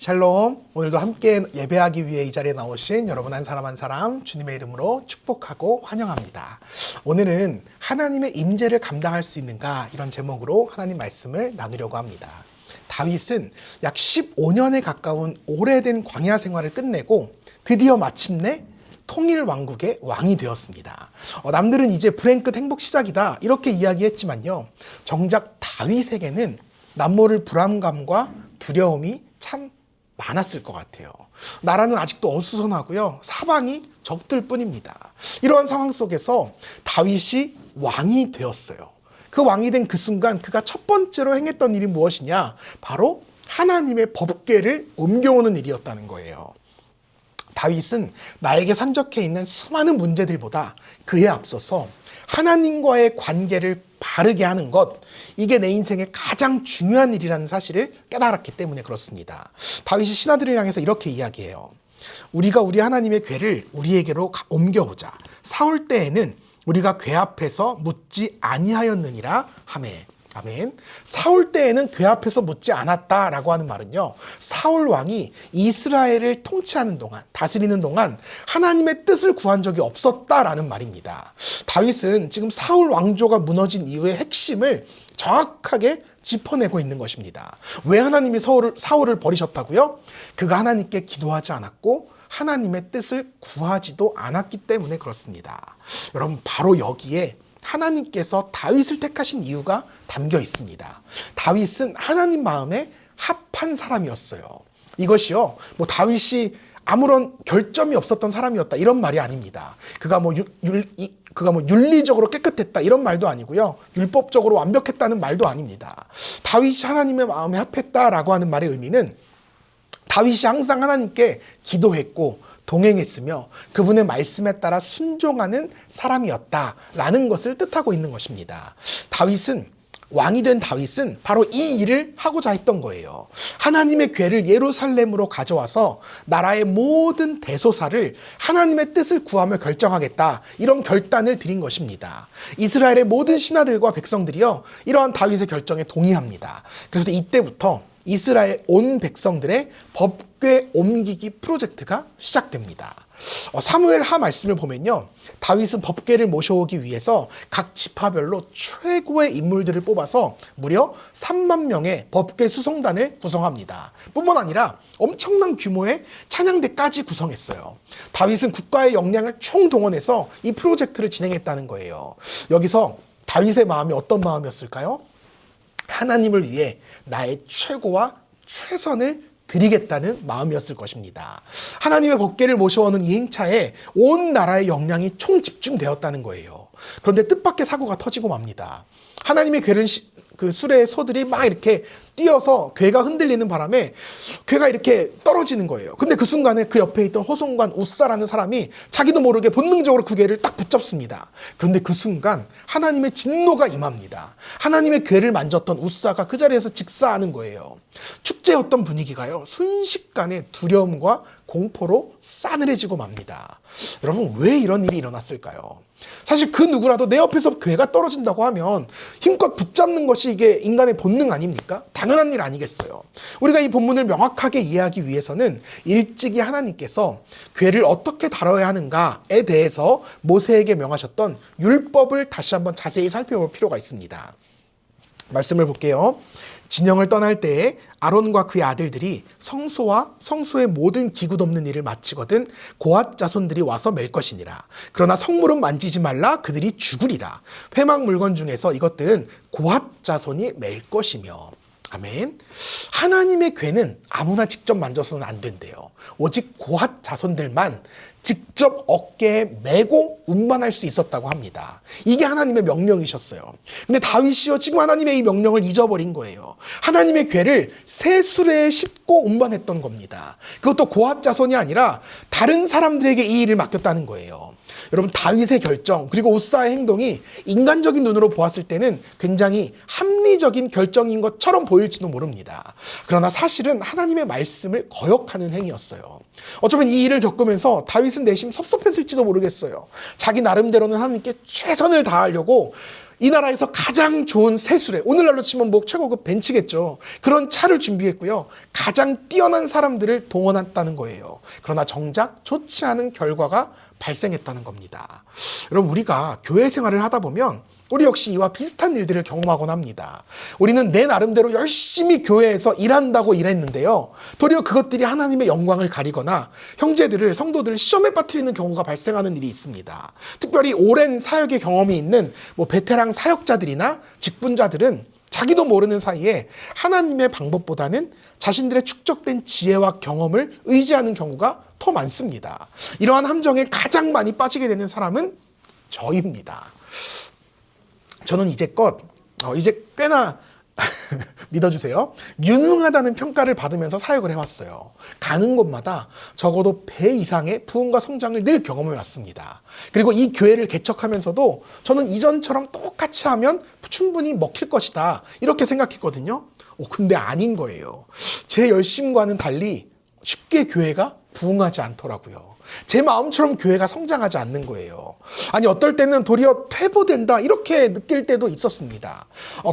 샬롬. 오늘도 함께 예배하기 위해 이 자리에 나오신 여러분 한 사람 한 사람 주님의 이름으로 축복하고 환영합니다. 오늘은 하나님의 임재를 감당할 수 있는가, 이런 제목으로 하나님 말씀을 나누려고 합니다. 다윗은 약 15년에 가까운 오래된 광야 생활을 끝내고 드디어 마침내 통일 왕국의 왕이 되었습니다. 남들은 이제 불행 끝 행복 시작이다 이렇게 이야기했지만요, 정작 다윗에게는 남모를 불안감과 두려움이 참 많았을 것 같아요. 나라는 아직도 어수선하고요, 사방이 적들 뿐입니다. 이러한 상황 속에서 다윗이 왕이 되었어요. 그 왕이 된 그 순간 그가 첫 번째로 행했던 일이 무엇이냐? 바로 하나님의 법궤를 옮겨오는 일이었다는 거예요. 다윗은 나에게 산적해 있는 수많은 문제들보다 그에 앞서서 하나님과의 관계를 바르게 하는 것, 이게 내 인생의 가장 중요한 일이라는 사실을 깨달았기 때문에 그렇습니다. 다윗이 신하들을 향해서 이렇게 이야기해요. 우리가 우리 하나님의 궤를 우리에게로 옮겨오자. 사울 때에는 우리가 궤 앞에서 묻지 아니하였느니라 하매. 아멘. 사울 때에는 궤 앞에서 묻지 않았다라고 하는 말은요, 사울 왕이 이스라엘을 통치하는 동안, 다스리는 동안 하나님의 뜻을 구한 적이 없었다라는 말입니다. 다윗은 지금 사울 왕조가 무너진 이유의 핵심을 정확하게 짚어내고 있는 것입니다. 왜 하나님이 사울을 버리셨다고요? 그가 하나님께 기도하지 않았고 하나님의 뜻을 구하지도 않았기 때문에 그렇습니다. 여러분, 바로 여기에 하나님께서 다윗을 택하신 이유가 담겨 있습니다. 다윗은 하나님 마음에 합한 사람이었어요. 이것이요, 다윗이 아무런 결점이 없었던 사람이었다 이런 말이 아닙니다. 그가 윤리적으로 깨끗했다 이런 말도 아니고요, 율법적으로 완벽했다는 말도 아닙니다. 다윗이 하나님의 마음에 합했다라고 하는 말의 의미는 다윗이 항상 하나님께 기도했고 동행했으며 그분의 말씀에 따라 순종하는 사람이었다라는 것을 뜻하고 있는 것입니다. 왕이 된 다윗은 바로 이 일을 하고자 했던 거예요. 하나님의 궤를 예루살렘으로 가져와서 나라의 모든 대소사를 하나님의 뜻을 구하며 결정하겠다, 이런 결단을 드린 것입니다. 이스라엘의 모든 신하들과 백성들이요, 이러한 다윗의 결정에 동의합니다. 그래서 이때부터 이스라엘 온 백성들의 법궤 옮기기 프로젝트가 시작됩니다. 사무엘하 말씀을 보면요, 다윗은 법궤를 모셔오기 위해서 각 지파별로 최고의 인물들을 뽑아서 무려 3만 명의 법궤 수송단을 구성합니다. 뿐만 아니라 엄청난 규모의 찬양대까지 구성했어요. 다윗은 국가의 역량을 총동원해서 이 프로젝트를 진행했다는 거예요. 여기서 다윗의 마음이 어떤 마음이었을까요? 하나님을 위해 나의 최고와 최선을 드리겠다는 마음이었을 것입니다. 하나님의 법궤를 모셔오는 이 행차에 온 나라의 역량이 총집중되었다는 거예요. 그런데 뜻밖의 사고가 터지고 맙니다. 하나님의 궤를 그 수레의 소들이 막 이렇게 뛰어서 궤가 흔들리는 바람에 궤가 이렇게 떨어지는 거예요. 근데 그 순간에 그 옆에 있던 호송관 우사라는 사람이 자기도 모르게 본능적으로 그 궤를 딱 붙잡습니다. 그런데 그 순간 하나님의 진노가 임합니다. 하나님의 궤를 만졌던 우사가 그 자리에서 직사하는 거예요. 축제였던 분위기가요, 순식간에 두려움과 공포로 싸늘해지고 맙니다. 여러분, 왜 이런 일이 일어났을까요? 사실 그 누구라도 내 옆에서 궤가 떨어진다고 하면 힘껏 붙잡는 것이 이게 인간의 본능 아닙니까? 당연한 일 아니겠어요? 우리가 이 본문을 명확하게 이해하기 위해서는 일찍이 하나님께서 궤를 어떻게 다뤄야 하는가에 대해서 모세에게 명하셨던 율법을 다시 한번 자세히 살펴볼 필요가 있습니다. 말씀을 볼게요. 진영을 떠날 때에 아론과 그의 아들들이 성소와 성소의 모든 기구 덮는 일을 마치거든 고앗 자손들이 와서 맬 것이니라. 그러나 성물은 만지지 말라, 그들이 죽으리라. 회막 물건 중에서 이것들은 고앗 자손이 맬 것이며. 아멘. 하나님의 궤는 아무나 직접 만져서는 안 된대요. 오직 고앗 자손들만 직접 어깨에 메고 운반할 수 있었다고 합니다. 이게 하나님의 명령이셨어요. 근데 다윗이요, 지금 하나님의 이 명령을 잊어버린 거예요. 하나님의 궤를 새 수레에 싣고 운반했던 겁니다. 그것도 고앗 자손이 아니라 다른 사람들에게 이 일을 맡겼다는 거예요. 여러분, 다윗의 결정 그리고 우사의 행동이 인간적인 눈으로 보았을 때는 굉장히 합리적인 결정인 것처럼 보일지도 모릅니다. 그러나 사실은 하나님의 말씀을 거역하는 행위였어요. 어쩌면 이 일을 겪으면서 다윗은 내심 섭섭했을지도 모르겠어요. 자기 나름대로는 하나님께 최선을 다하려고 이 나라에서 가장 좋은 세술에, 오늘날로 치면 뭐 최고급 벤츠겠죠. 그런 차를 준비했고요. 가장 뛰어난 사람들을 동원했다는 거예요. 그러나 정작 좋지 않은 결과가 발생했다는 겁니다. 여러분, 우리가 교회 생활을 하다 보면 우리 역시 이와 비슷한 일들을 경험하곤 합니다. 우리는 내 나름대로 열심히 교회에서 일한다고 일했는데요. 도리어 그것들이 하나님의 영광을 가리거나 형제들을, 성도들을 시험에 빠뜨리는 경우가 발생하는 일이 있습니다. 특별히 오랜 사역의 경험이 있는 뭐 베테랑 사역자들이나 직분자들은 자기도 모르는 사이에 하나님의 방법보다는 자신들의 축적된 지혜와 경험을 의지하는 경우가 더 많습니다. 이러한 함정에 가장 많이 빠지게 되는 사람은 저입니다. 저는 이제껏 이제 꽤나 믿어주세요. 유능하다는 평가를 받으면서 사역을 해왔어요. 가는 곳마다 적어도 배 이상의 부흥과 성장을 늘 경험해 왔습니다. 그리고 이 교회를 개척하면서도 저는 이전처럼 똑같이 하면 충분히 먹힐 것이다, 이렇게 생각했거든요. 근데 아닌 거예요. 제 열심과는 달리 쉽게 교회가 부흥하지 않더라고요. 제 마음처럼 교회가 성장하지 않는 거예요. 아니, 어떨 때는 도리어 퇴보된다, 이렇게 느낄 때도 있었습니다.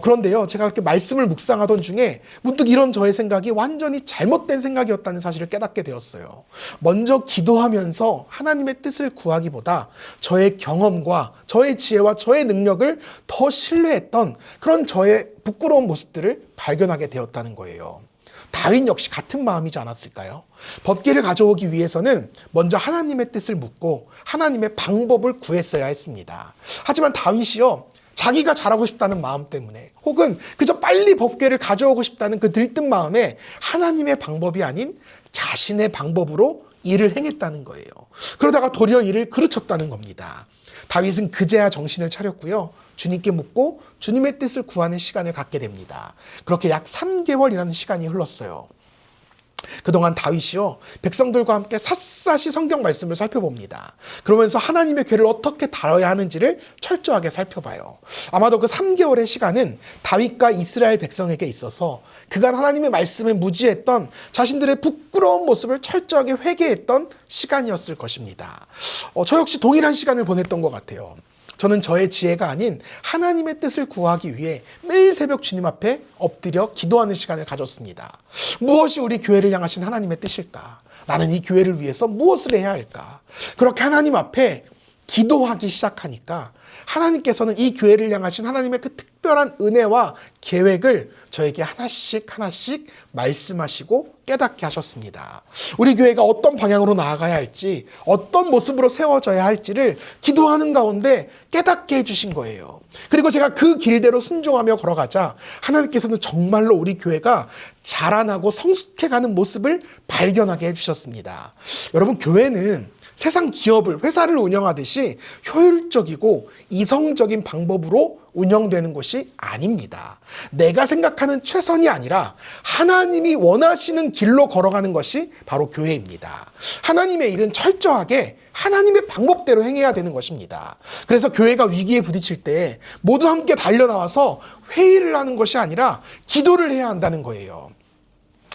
그런데요, 제가 그렇게 말씀을 묵상하던 중에 문득 이런 저의 생각이 완전히 잘못된 생각이었다는 사실을 깨닫게 되었어요. 먼저 기도하면서 하나님의 뜻을 구하기보다 저의 경험과 저의 지혜와 저의 능력을 더 신뢰했던 그런 저의 부끄러운 모습들을 발견하게 되었다는 거예요. 다윗 역시 같은 마음이지 않았을까요? 법궤를 가져오기 위해서는 먼저 하나님의 뜻을 묻고 하나님의 방법을 구했어야 했습니다. 하지만 다윗이요, 자기가 잘하고 싶다는 마음 때문에, 혹은 그저 빨리 법궤를 가져오고 싶다는 그 들뜬 마음에 하나님의 방법이 아닌 자신의 방법으로 일을 행했다는 거예요. 그러다가 도리어 일을 그르쳤다는 겁니다. 다윗은 그제야 정신을 차렸고요, 주님께 묻고 주님의 뜻을 구하는 시간을 갖게 됩니다. 그렇게 약 3개월이라는 시간이 흘렀어요. 그동안 다윗이요, 백성들과 함께 샅샅이 성경 말씀을 살펴봅니다. 그러면서 하나님의 궤를 어떻게 다뤄야 하는지를 철저하게 살펴봐요. 아마도 그 3개월의 시간은 다윗과 이스라엘 백성에게 있어서 그간 하나님의 말씀에 무지했던 자신들의 부끄러운 모습을 철저하게 회개했던 시간이었을 것입니다. 저 역시 동일한 시간을 보냈던 것 같아요. 저는 저의 지혜가 아닌 하나님의 뜻을 구하기 위해 매일 새벽 주님 앞에 엎드려 기도하는 시간을 가졌습니다. 무엇이 우리 교회를 향하신 하나님의 뜻일까? 나는 이 교회를 위해서 무엇을 해야 할까? 그렇게 하나님 앞에 기도하기 시작하니까 하나님께서는 이 교회를 향하신 하나님의 그 특별한 은혜와 계획을 저에게 하나씩 말씀하시고 깨닫게 하셨습니다. 우리 교회가 어떤 방향으로 나아가야 할지, 어떤 모습으로 세워져야 할지를 기도하는 가운데 깨닫게 해주신 거예요. 그리고 제가 그 길대로 순종하며 걸어가자 하나님께서는 정말로 우리 교회가 자라나고 성숙해가는 모습을 발견하게 해주셨습니다. 여러분, 교회는 세상 기업을, 회사를 운영하듯이 효율적이고 이성적인 방법으로 운영되는 곳이 아닙니다. 내가 생각하는 최선이 아니라 하나님이 원하시는 길로 걸어가는 것이 바로 교회입니다. 하나님의 일은 철저하게 하나님의 방법대로 행해야 되는 것입니다. 그래서 교회가 위기에 부딪힐 때 모두 함께 달려나와서 회의를 하는 것이 아니라 기도를 해야 한다는 거예요.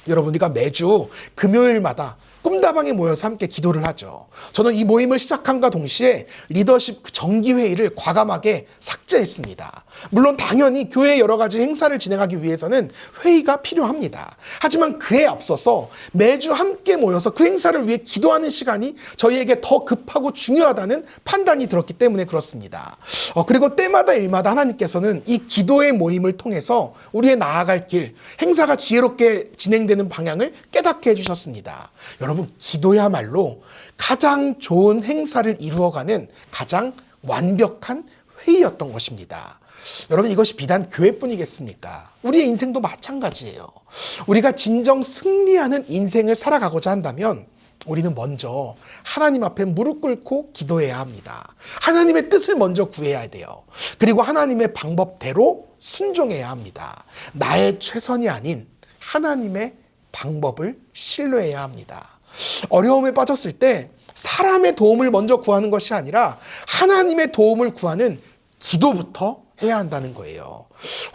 여러분, 우리가 매주 금요일마다 꿈다방에 모여서 함께 기도를 하죠. 저는 이 모임을 시작함과 동시에 리더십 정기회의를 과감하게 삭제했습니다. 물론 당연히 교회의 여러 가지 행사를 진행하기 위해서는 회의가 필요합니다. 하지만 그에 앞서서 매주 함께 모여서 그 행사를 위해 기도하는 시간이 저희에게 더 급하고 중요하다는 판단이 들었기 때문에 그렇습니다. 그리고 때마다 일마다 하나님께서는 이 기도의 모임을 통해서 우리의 나아갈 길, 행사가 지혜롭게 진행되는 방향을 깨닫게 해주셨습니다. 여러분, 기도야말로 가장 좋은 행사를 이루어가는 가장 완벽한 회의였던 것입니다. 여러분, 이것이 비단 교회뿐이겠습니까? 우리의 인생도 마찬가지예요. 우리가 진정 승리하는 인생을 살아가고자 한다면 우리는 먼저 하나님 앞에 무릎 꿇고 기도해야 합니다. 하나님의 뜻을 먼저 구해야 돼요. 그리고 하나님의 방법대로 순종해야 합니다. 나의 최선이 아닌 하나님의 방법을 신뢰해야 합니다. 어려움에 빠졌을 때 사람의 도움을 먼저 구하는 것이 아니라 하나님의 도움을 구하는 기도부터 해야 한다는 거예요.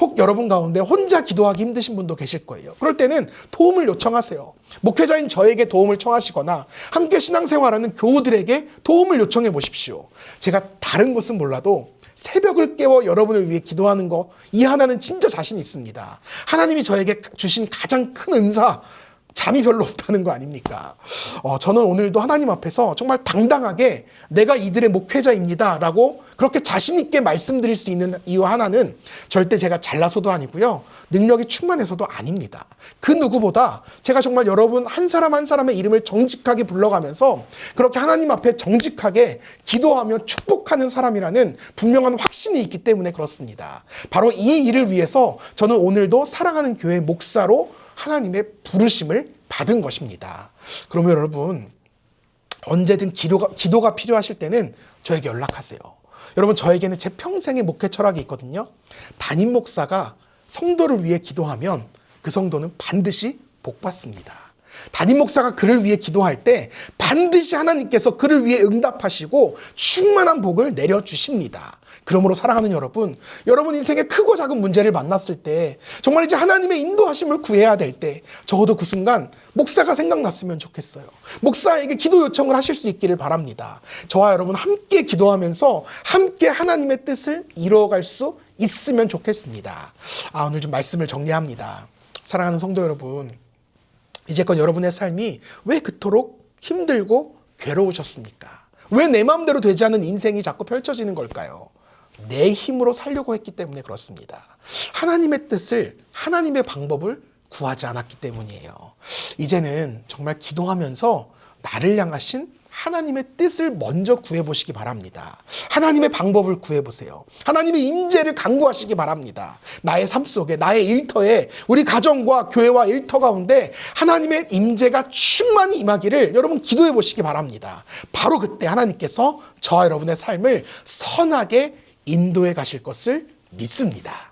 혹 여러분 가운데 혼자 기도하기 힘드신 분도 계실 거예요. 그럴 때는 도움을 요청하세요. 목회자인 저에게 도움을 청하시거나 함께 신앙생활하는 교우들에게 도움을 요청해 보십시오. 제가 다른 것은 몰라도 새벽을 깨워 여러분을 위해 기도하는 거, 이 하나는 진짜 자신 있습니다. 하나님이 저에게 주신 가장 큰 은사, 잠이 별로 없다는 거 아닙니까? 저는 오늘도 하나님 앞에서 정말 당당하게 내가 이들의 목회자입니다 라고 그렇게 자신 있게 말씀드릴 수 있는 이유 하나는 절대 제가 잘나서도 아니고요, 능력이 충만해서도 아닙니다. 그 누구보다 제가 정말 여러분 한 사람 한 사람의 이름을 정직하게 불러가면서 그렇게 하나님 앞에 정직하게 기도하며 축복하는 사람이라는 분명한 확신이 있기 때문에 그렇습니다. 바로 이 일을 위해서 저는 오늘도 사랑하는 교회 목사로 하나님의 부르심을 받은 것입니다. 그러면 여러분, 언제든 기도가 필요하실 때는 저에게 연락하세요. 여러분, 저에게는 제 평생의 목회 철학이 있거든요. 담임 목사가 성도를 위해 기도하면 그 성도는 반드시 복 받습니다. 담임 목사가 그를 위해 기도할 때 반드시 하나님께서 그를 위해 응답하시고 충만한 복을 내려주십니다. 그러므로 사랑하는 여러분, 여러분 인생에 크고 작은 문제를 만났을 때, 정말 이제 하나님의 인도하심을 구해야 될 때, 적어도 그 순간 목사가 생각났으면 좋겠어요. 목사에게 기도 요청을 하실 수 있기를 바랍니다. 저와 여러분 함께 기도하면서 함께 하나님의 뜻을 이루어갈 수 있으면 좋겠습니다. 오늘 좀 말씀을 정리합니다. 사랑하는 성도 여러분, 이제껏 여러분의 삶이 왜 그토록 힘들고 괴로우셨습니까? 왜 내 마음대로 되지 않는 인생이 자꾸 펼쳐지는 걸까요? 내 힘으로 살려고 했기 때문에 그렇습니다. 하나님의 뜻을, 하나님의 방법을 구하지 않았기 때문이에요. 이제는 정말 기도하면서 나를 향하신 하나님의 뜻을 먼저 구해보시기 바랍니다. 하나님의 방법을 구해보세요. 하나님의 임재를 간구하시기 바랍니다. 나의 삶 속에, 나의 일터에, 우리 가정과 교회와 일터 가운데 하나님의 임재가 충만히 임하기를 여러분 기도해 보시기 바랍니다. 바로 그때 하나님께서 저와 여러분의 삶을 선하게 인도해 가실 것을 믿습니다.